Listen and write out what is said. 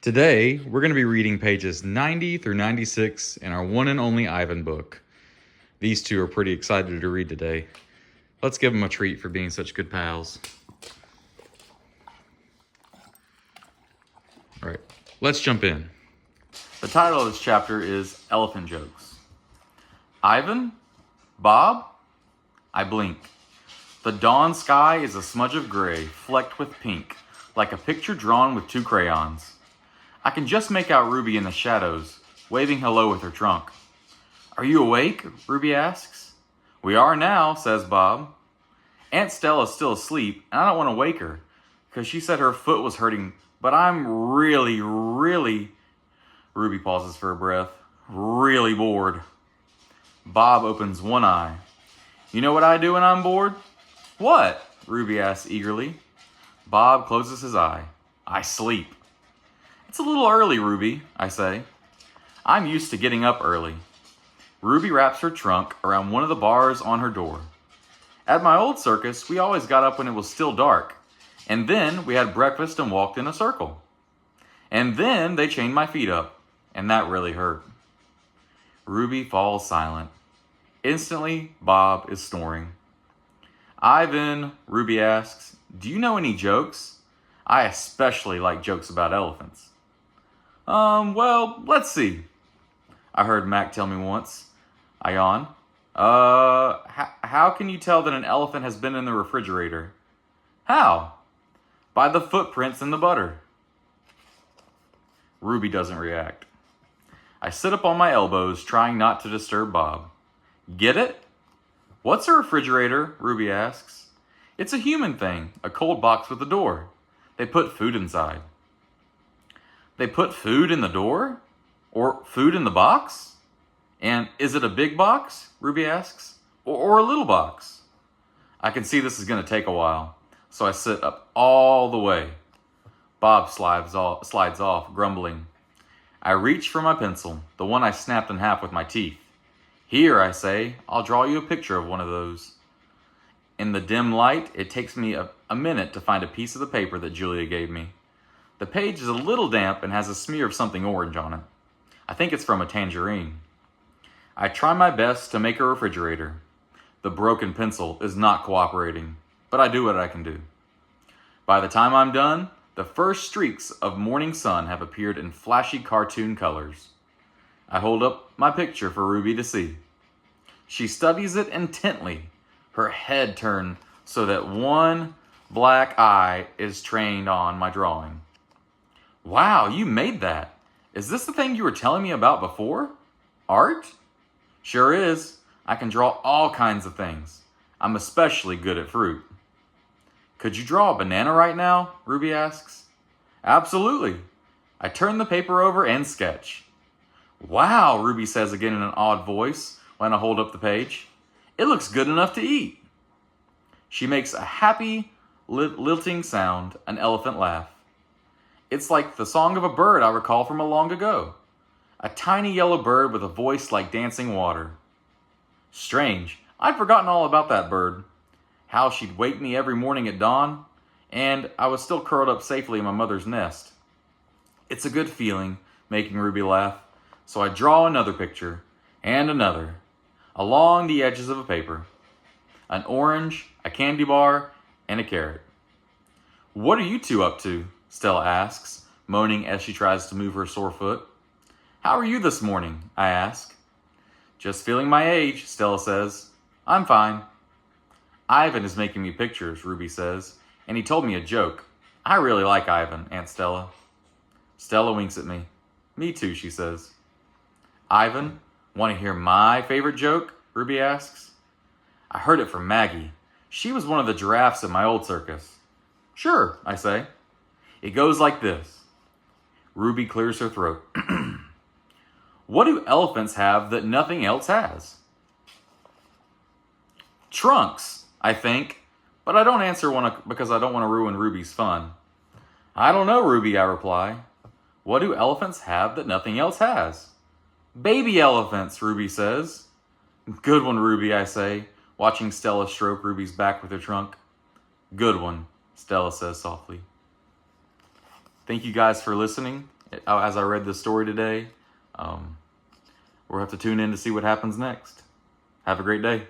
Today, we're going to be reading pages 90 through 96 in our one and only Ivan book. These two are pretty excited to read today. Let's give them a treat for being such good pals. All right, let's jump in. The title of this chapter is Elephant Jokes. Ivan? Bob? I blink. The dawn sky is a smudge of gray, flecked with pink, like a picture drawn with two crayons. I can just make out Ruby in the shadows, waving hello with her trunk. Are you awake? Ruby asks. We are now, says Bob. Aunt Stella's still asleep, and I don't want to wake her, because she said her foot was hurting, but I'm really, Ruby pauses for a breath, really bored. Bob opens one eye. You know what I do when I'm bored? What? Ruby asks eagerly. Bob closes his eye. I sleep. It's a little early, Ruby, I say. I'm used to getting up early. Ruby wraps her trunk around one of the bars on her door. At my old circus, we always got up when it was still dark, and then we had breakfast and walked in a circle. And then they chained my feet up, and that really hurt. Ruby falls silent. Instantly, Bob is snoring. Ivan, Ruby asks, do you know any jokes? I especially like jokes about elephants. Well, let's see. I heard Mac tell me once. I yawn. How can you tell that an elephant has been in the refrigerator? How? By the footprints in the butter. Ruby doesn't react. I sit up on my elbows, trying not to disturb Bob. Get it? What's a refrigerator? Ruby asks. It's a human thing, a cold box with a door. They put food inside. They put food in the door? Or food in the box? And is it a big box? Ruby asks. Or a little box? I can see this is going to take a while, so I sit up all the way. Bob slides off, grumbling. I reach for my pencil, the one I snapped in half with my teeth. Here, I say, I'll draw you a picture of one of those. In the dim light, it takes me a minute to find a piece of the paper that Julia gave me. The page is a little damp and has a smear of something orange on it. I think it's from a tangerine. I try my best to make a refrigerator. The broken pencil is not cooperating, but I do what I can do. By the time I'm done, the first streaks of morning sun have appeared in flashy cartoon colors. I hold up my picture for Ruby to see. She studies it intently, her head turned so that one black eye is trained on my drawing. Wow, you made that. Is this the thing you were telling me about before? Art? Sure is. I can draw all kinds of things. I'm especially good at fruit. Could you draw a banana right now? Ruby asks. Absolutely. I turn the paper over and sketch. Wow, Ruby says again in an odd voice when I hold up the page. It looks good enough to eat. She makes a happy, lilting sound, an elephant laugh. It's like the song of a bird I recall from a long ago. A tiny yellow bird with a voice like dancing water. Strange, I'd forgotten all about that bird. How she'd wake me every morning at dawn, and I was still curled up safely in my mother's nest. It's a good feeling, making Ruby laugh, so I draw another picture, and another, along the edges of a paper. An orange, a candy bar, and a carrot. What are you two up to? Stella asks, moaning as she tries to move her sore foot. How are you this morning? I ask. Just feeling my age, Stella says. I'm fine. Ivan is making me pictures, Ruby says, and he told me a joke. I really like Ivan, Aunt Stella. Stella winks at me. Me too, she says. Ivan, want to hear my favorite joke? Ruby asks. I heard it from Maggie. She was one of the giraffes at my old circus. Sure, I say. It goes like this. Ruby clears her throat. What do elephants have that nothing else has? Trunks, I think, but I don't answer because I don't want to ruin Ruby's fun. I don't know, Ruby, I reply. What do elephants have that nothing else has? Baby elephants, Ruby says. Good one, Ruby, I say, watching Stella stroke Ruby's back with her trunk. Good one, Stella says softly. Thank you guys for listening. as I read this story today. We'll have to tune in to see what happens next. Have a great day.